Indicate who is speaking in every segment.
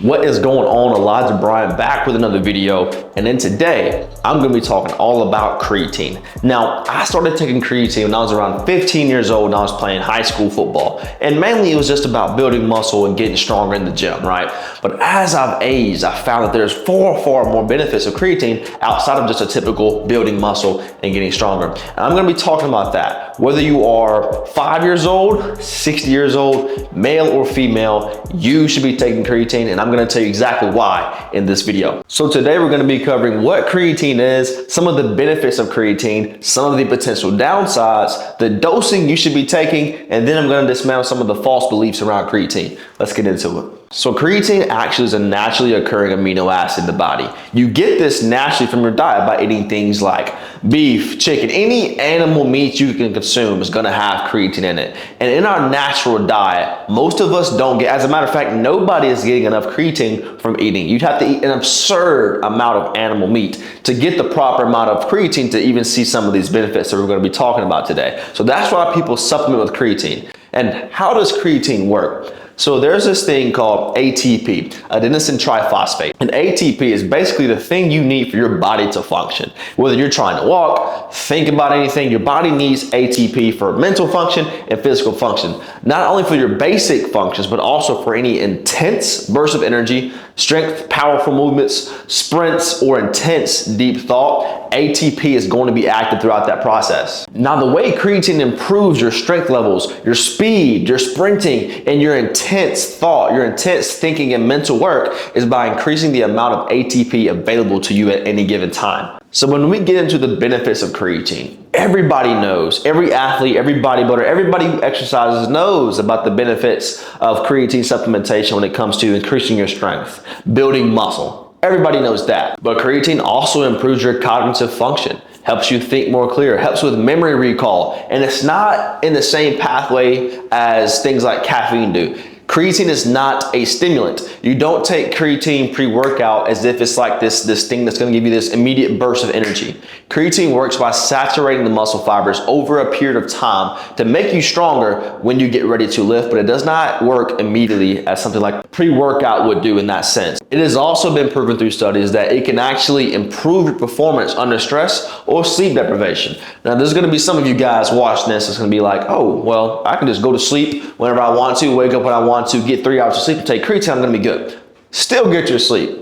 Speaker 1: What is going on? Elijah Bryant back with another video, and then today I'm going to be talking all about creatine. Now, I started taking creatine when I was around 15 years old and I was playing high school football, and mainly it was just about building muscle and getting stronger in the gym, right? But as I've aged, I found that there's far more benefits of creatine outside of just a typical building muscle and getting stronger. And I'm going to be talking about that. Whether you are 5 years old, 60 years old, male or female, you should be taking creatine, and I'm going to tell you exactly why in this video. So today we're going to be covering what creatine is, some of the benefits of creatine, some of the potential downsides, the dosing you should be taking, and then I'm going to dismantle some of the false beliefs around creatine. Let's get into it. So creatine actually is a naturally occurring amino acid in the body. You get this naturally from your diet by eating things like beef, chicken, any animal meat you can consume is going to have creatine in it. And in our natural diet, most of us don't get, as a matter of fact, nobody is getting enough creatine from eating. You'd have to eat an absurd amount of animal meat to get the proper amount of creatine to even see some of these benefits that we're going to be talking about today. So that's why people supplement with creatine. And how does creatine work? So there's this thing called ATP, adenosine triphosphate. And ATP is basically the thing you need for your body to function. Whether you're trying to walk, think about anything, your body needs ATP for mental function and physical function. Not only for your basic functions, but also for any intense bursts of energy, strength, powerful movements, sprints, or intense deep thought. ATP is going to be active throughout that process. Now, the way creatine improves your strength levels, your speed, your sprinting, and your intense thought, your intense thinking and mental work is by increasing the amount of ATP available to you at any given time. So when we get into the benefits of creatine, everybody knows, every athlete, every bodybuilder, everybody who exercises knows about the benefits of creatine supplementation when it comes to increasing your strength, building muscle. Everybody knows that. But creatine also improves your cognitive function, helps you think more clear, helps with memory recall, and it's not in the same pathway as things like caffeine do. Creatine is not a stimulant. You don't take creatine pre-workout as if it's like this thing that's going to give you this immediate burst of energy. Creatine works by saturating the muscle fibers over a period of time to make you stronger when you get ready to lift, but it does not work immediately as something like pre-workout would do in that sense. It has also been proven through studies that it can actually improve your performance under stress or sleep deprivation. Now, there's going to be some of you guys watching this that's going to be like, oh, well, I can just go to sleep whenever I want to, wake up when I want to, get 3 hours of sleep and take creatine, I'm going to be good. Still get your sleep.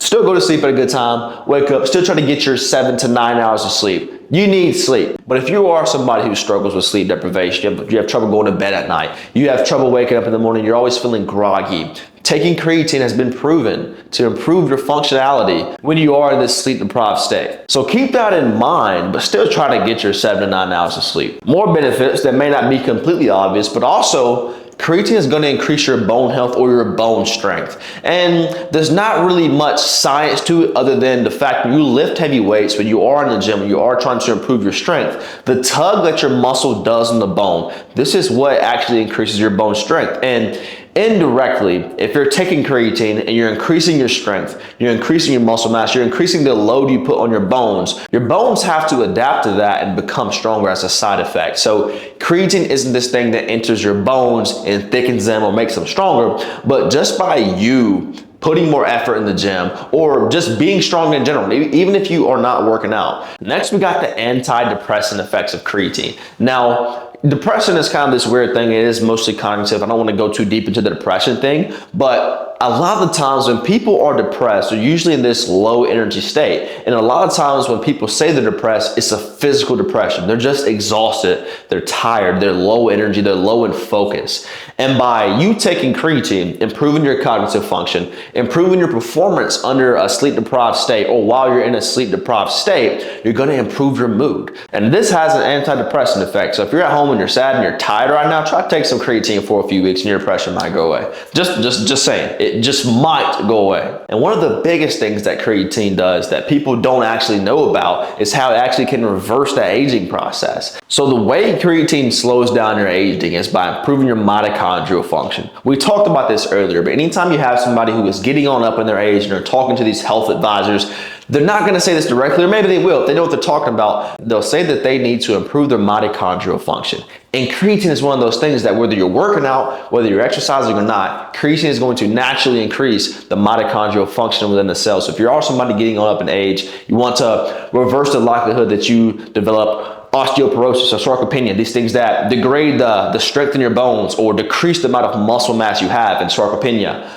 Speaker 1: Still go to sleep at a good time, wake up, still try to get your 7 to 9 hours of sleep. You need sleep. But if you are somebody who struggles with sleep deprivation, you have trouble going to bed at night, you have trouble waking up in the morning, you're always feeling groggy, taking creatine has been proven to improve your functionality when you are in this sleep deprived state. So keep that in mind, but still try to get your 7 to 9 hours of sleep. More benefits that may not be completely obvious, but also creatine is going to increase your bone health or your bone strength. And there's not really much science to it other than the fact that you lift heavy weights, when you are in the gym, when you are trying to improve your strength, the tug that your muscle does on the bone, this is what actually increases your bone strength. And indirectly, if you're taking creatine and you're increasing your strength, you're increasing your muscle mass, you're increasing the load you put on your bones have to adapt to that and become stronger as a side effect. So creatine isn't this thing that enters your bones and thickens them or makes them stronger, but just by you putting more effort in the gym or just being strong in general, even if you are not working out. Next, we got the antidepressant effects of creatine. Now, depression is kind of this weird thing. It is mostly cognitive. I don't want to go too deep into the depression thing, but a lot of the times when people are depressed, they're usually in this low energy state. And a lot of times when people say they're depressed, it's a physical depression. They're just exhausted. They're tired. They're low energy. They're low in focus. And by you taking creatine, improving your cognitive function, improving your performance under a sleep deprived state, or while you're in a sleep deprived state, you're going to improve your mood. And this has an antidepressant effect. So if you're at home and you're sad and you're tired right now, try to take some creatine for a few weeks and your depression might go away. Just saying, it just might go away. And one of the biggest things that creatine does that people don't actually know about is how it actually can reverse that aging process. So the way creatine slows down your aging is by improving your mitochondrial function. We talked about this earlier, but anytime you have somebody who is getting on up in their age and they're talking to these health advisors, they're not going to say this directly, or maybe they will. If they know what they're talking about, they'll say that they need to improve their mitochondrial function. And creatine is one of those things that whether you're working out, whether you're exercising or not, creatine is going to naturally increase the mitochondrial function within the cell. So if you're also somebody getting on up in age, you want to reverse the likelihood that you develop osteoporosis or sarcopenia, these things that degrade the strength in your bones or decrease the amount of muscle mass you have in sarcopenia.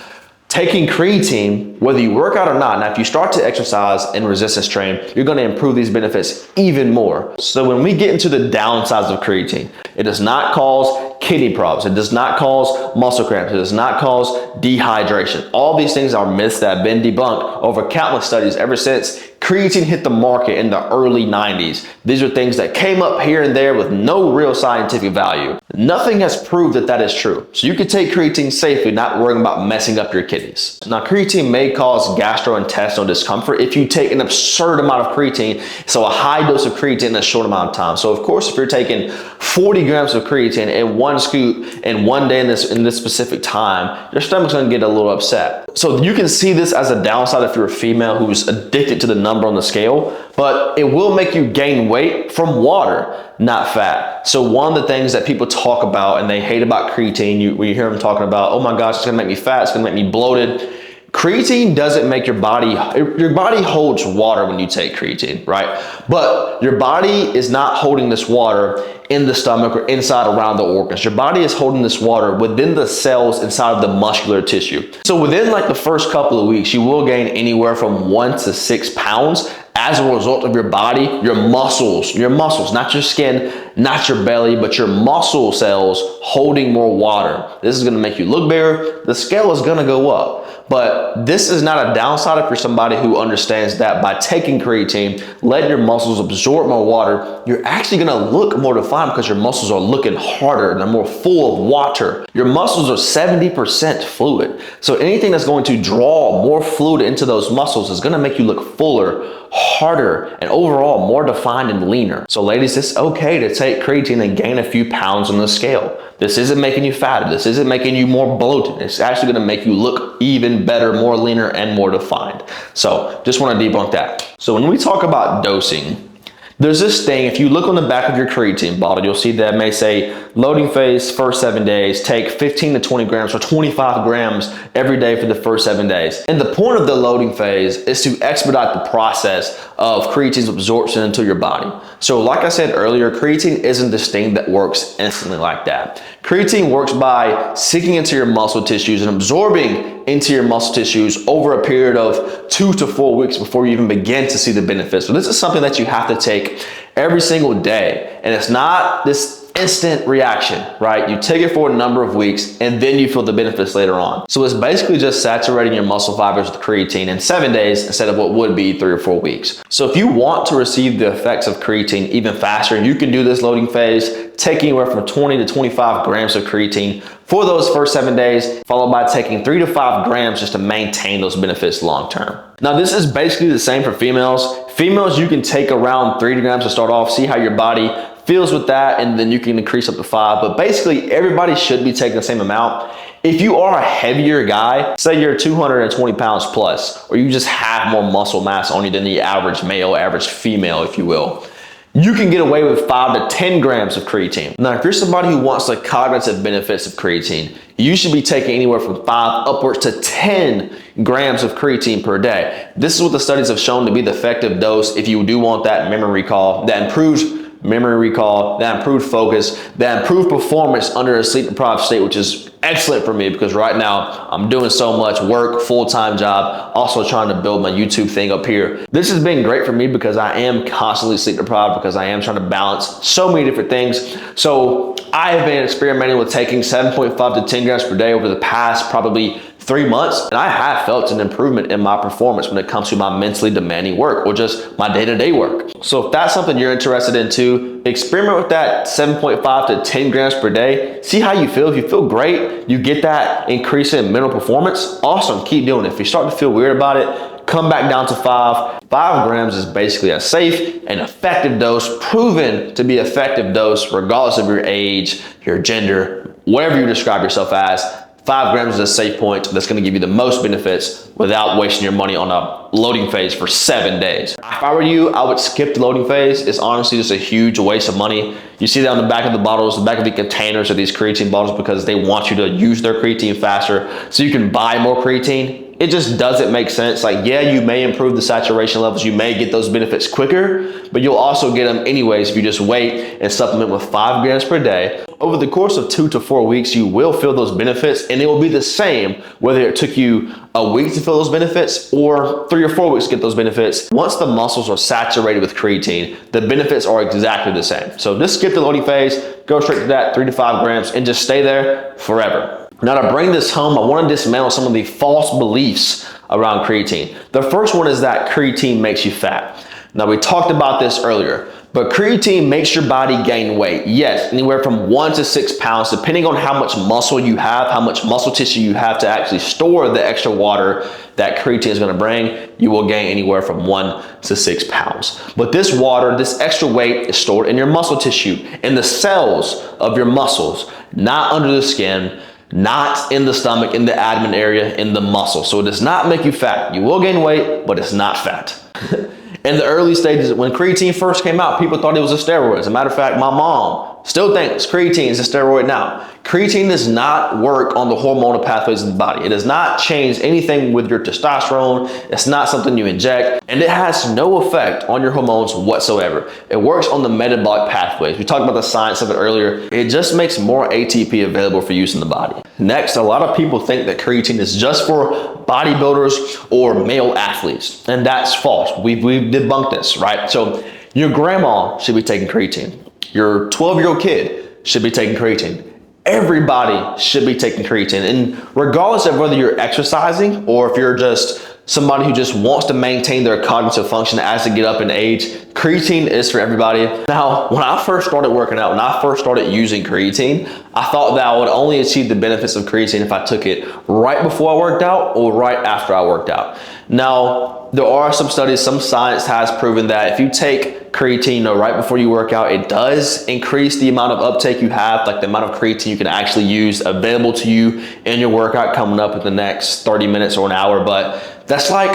Speaker 1: Taking creatine, whether you work out or not, now if you start to exercise and resistance train, you're going to improve these benefits even more. So when we get into the downsides of creatine, it does not cause kidney problems. It does not cause muscle cramps. It does not cause dehydration. All these things are myths that have been debunked over countless studies ever since creatine hit the market in the early 90s. These are things that came up here and there with no real scientific value. Nothing has proved that that is true. So you can take creatine safely, not worrying about messing up your kidneys. Now, creatine may cause gastrointestinal discomfort if you take an absurd amount of creatine, so a high dose of creatine in a short amount of time. So of course, if you're taking 40 grams of creatine in one scoop in one day in this specific time, your stomach's gonna get a little upset. So you can see this as a downside if you're a female who's addicted to the number on the scale, but it will make you gain weight from water, not fat. So one of the things that people talk about and they hate about creatine, when you hear them talking about, oh my gosh, it's gonna make me fat, it's gonna make me bloated. Creatine doesn't make your body holds water when you take creatine, right? But your body is not holding this water in the stomach or inside around the organs. Your body is holding this water within the cells inside of the muscular tissue. So within like the first couple of weeks, you will gain anywhere from 1 to 6 pounds as a result of your body, your muscles, not your skin, not your belly, but your muscle cells holding more water. This is gonna make you look bigger. The scale is gonna go up. But this is not a downside if you're somebody who understands that by taking creatine, letting your muscles absorb more water, you're actually gonna look more defined because your muscles are looking harder and they're more full of water. Your muscles are 70% fluid. So anything that's going to draw more fluid into those muscles is gonna make you look fuller, harder, and overall more defined and leaner. So ladies, it's okay to take creatine and gain a few pounds on the scale. This isn't making you fatter. This isn't making you more bloated. It's actually gonna make you look even better, more leaner, and more defined. So just wanna debunk that. So when we talk about dosing, there's this thing, if you look on the back of your creatine bottle, you'll see that it may say loading phase, first 7 days, take 15 to 20 grams or 25 grams every day for the first 7 days. And the point of the loading phase is to expedite the process of creatine's absorption into your body. So like I said earlier, creatine isn't this thing that works instantly like that. Creatine works by sinking into your muscle tissues and absorbing into your muscle tissues over a period of 2 to 4 weeks before you even begin to see the benefits. So this is something that you have to take every single day. And it's not this instant reaction, right? You take it for a number of weeks and then you feel the benefits later on. So it's basically just saturating your muscle fibers with creatine in 7 days instead of what would be 3 or 4 weeks. So if you want to receive the effects of creatine even faster, you can do this loading phase, taking anywhere from 20 to 25 grams of creatine for those first 7 days, followed by taking 3 to 5 grams just to maintain those benefits long term. Now this is basically the same for females. Females, you can take around 3 grams to start off, see how your body feels with that, and then you can increase up to 5. But basically everybody should be taking the same amount. If you are a heavier guy, say you're 220 pounds plus, or you just have more muscle mass on you than the average male, average female, if you will, you can get away with 5 to 10 grams of creatine. Now, if you're somebody who wants the cognitive benefits of creatine, you should be taking anywhere from 5 upwards to 10 grams of creatine per day. This is what the studies have shown to be the effective dose if you do want that memory recall, that improves memory recall, that improved focus, that improved performance under a sleep deprived state, which is excellent for me because right now I'm doing so much work, full-time job, also trying to build my YouTube thing up here. This has been great for me because I am constantly sleep deprived because I am trying to balance so many different things. So I have been experimenting with taking 7.5 to 10 grams per day over the past probably 3 months, and I have felt an improvement in my performance when it comes to my mentally demanding work or just my day-to-day work. So if that's something you're interested in too, experiment with that 7.5 to 10 grams per day. See how you feel. If you feel great, you get that increase in mental performance, awesome, keep doing it. If you start to feel weird about it, come back down to 5. 5 grams is basically a safe and effective dose, proven to be effective dose regardless of your age, your gender, whatever you describe yourself as. 5 grams is a safe point that's going to give you the most benefits without wasting your money on a loading phase for 7 days. If I were you, I would skip the loading phase. It's honestly just a huge waste of money. You see that on the back of the bottles, the back of the containers of these creatine bottles, because they want you to use their creatine faster so you can buy more creatine. It just doesn't make sense. Like, yeah, you may improve the saturation levels, you may get those benefits quicker, but you'll also get them anyways if you just wait and supplement with 5 grams per day. Over the course of 2 to 4 weeks, you will feel those benefits, and it will be the same whether it took you a week to feel those benefits or 3 or 4 weeks to get those benefits. Once the muscles are saturated with creatine, the benefits are exactly the same. So just skip the loading phase, go straight to that 3 to 5 grams, and just stay there forever. Now, to bring this home, I want to dismantle some of the false beliefs around creatine. The first one is that creatine makes you fat. Now, we talked about this earlier, but creatine makes your body gain weight. Yes, anywhere from 1 to 6 pounds, depending on how much muscle you have, how much muscle tissue you have to actually store the extra water that creatine is going to bring, you will gain anywhere from 1 to 6 pounds. But this water, this extra weight, is stored in your muscle tissue, in the cells of your muscles, not under the skin, not in the stomach, in the abdomen area, in the muscle. So it does not make you fat. You will gain weight, but it's not fat. In the early stages, when creatine first came out, people thought it was a steroid. As a matter of fact, my mom still thinks creatine is a steroid now. Creatine does not work on the hormonal pathways of the body. It does not change anything with your testosterone. It's not something you inject, and it has no effect on your hormones whatsoever. It works on the metabolic pathways. We talked about the science of it earlier. It just makes more ATP available for use in the body. Next, a lot of people think that creatine is just for bodybuilders or male athletes, and that's false. We've debunked this, right? So your grandma should be taking creatine. Your 12-year-old kid should be taking creatine. Everybody should be taking creatine. And regardless of whether you're exercising or if you're just somebody who just wants to maintain their cognitive function as they get up in age, creatine is for everybody. Now, when I first started working out, when I first started using creatine, I thought that I would only achieve the benefits of creatine if I took it right before I worked out or right after I worked out. Now, there are some studies, some science has proven that if you take creatine right before you work out, it does increase the amount of uptake you have, like the amount of creatine you can actually use available to you in your workout coming up in the next 30 minutes or an hour. But that's like,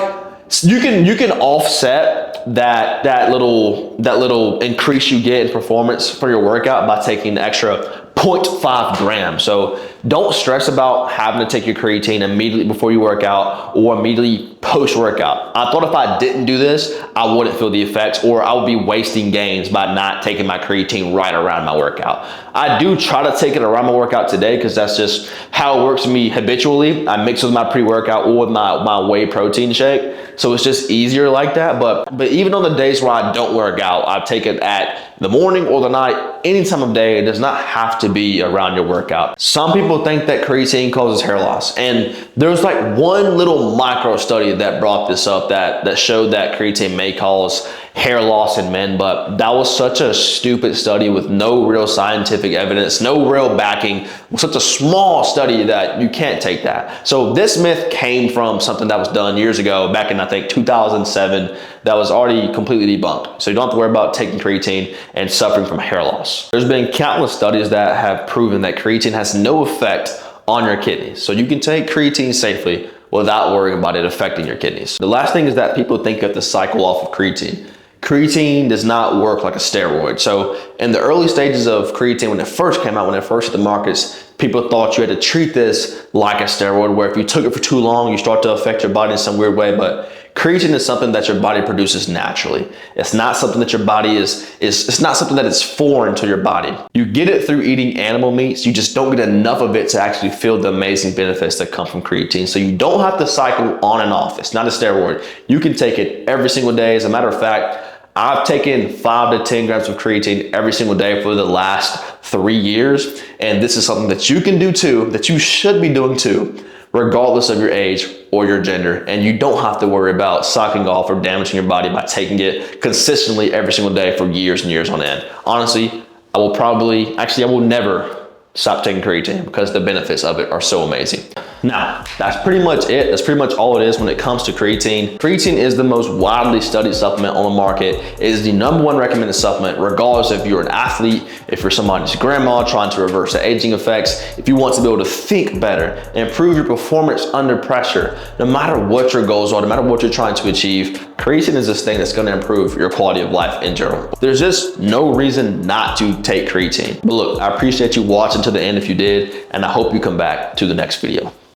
Speaker 1: you can offset that little increase you get in performance for your workout by taking the extra 0.5 grams. So don't stress about having to take your creatine immediately before you work out or immediately post-workout. I thought if I didn't do this, I wouldn't feel the effects, or I would be wasting gains by not taking my creatine right around my workout. I do try to take it around my workout today because that's just how it works for me habitually. I mix with my pre-workout or with my whey protein shake. So it's just easier like that. But even on the days where I don't work out, I take it at the morning or the night, any time of day. It does not have to be around your workout. Some people think that creatine causes hair loss. And there's like one little micro study that brought this up that showed that creatine may cause hair loss in men, but that was such a stupid study with no real scientific evidence, no real backing, such a small study that you can't take that. So this myth came from something that was done years ago, back in I think 2007, that was already completely debunked. So you don't have to worry about taking creatine and suffering from hair loss. There's been countless studies that have proven that creatine has no effect on your kidneys. So you can take creatine safely without worrying about it affecting your kidneys. The last thing is that people think you have to cycle off of creatine. Creatine does not work like a steroid. So in the early stages of creatine, when it first came out, when it first hit the markets, people thought you had to treat this like a steroid, where if you took it for too long, you start to affect your body in some weird way. But creatine is something that your body produces naturally. It's not something that your body it's not something that is foreign to your body. You get it through eating animal meats. You just don't get enough of it to actually feel the amazing benefits that come from creatine. So you don't have to cycle on and off. It's not a steroid. You can take it every single day. As a matter of fact, I've taken 5 to 10 grams of creatine every single day for the last 3 years. And this is something that you can do too, that you should be doing too, regardless of your age or your gender. And you don't have to worry about cycling off or damaging your body by taking it consistently every single day for years and years on end. Honestly, I will never stop taking creatine because the benefits of it are so amazing. Now, that's pretty much it. That's pretty much all it is when it comes to creatine. Creatine is the most widely studied supplement on the market. It is the #1 recommended supplement, regardless if you're an athlete, if you're somebody's grandma trying to reverse the aging effects, if you want to be able to think better, improve your performance under pressure, no matter what your goals are, no matter what you're trying to achieve, creatine is this thing that's gonna improve your quality of life in general. There's just no reason not to take creatine. But look, I appreciate you watching to the end if you did, and I hope you come back to the next video.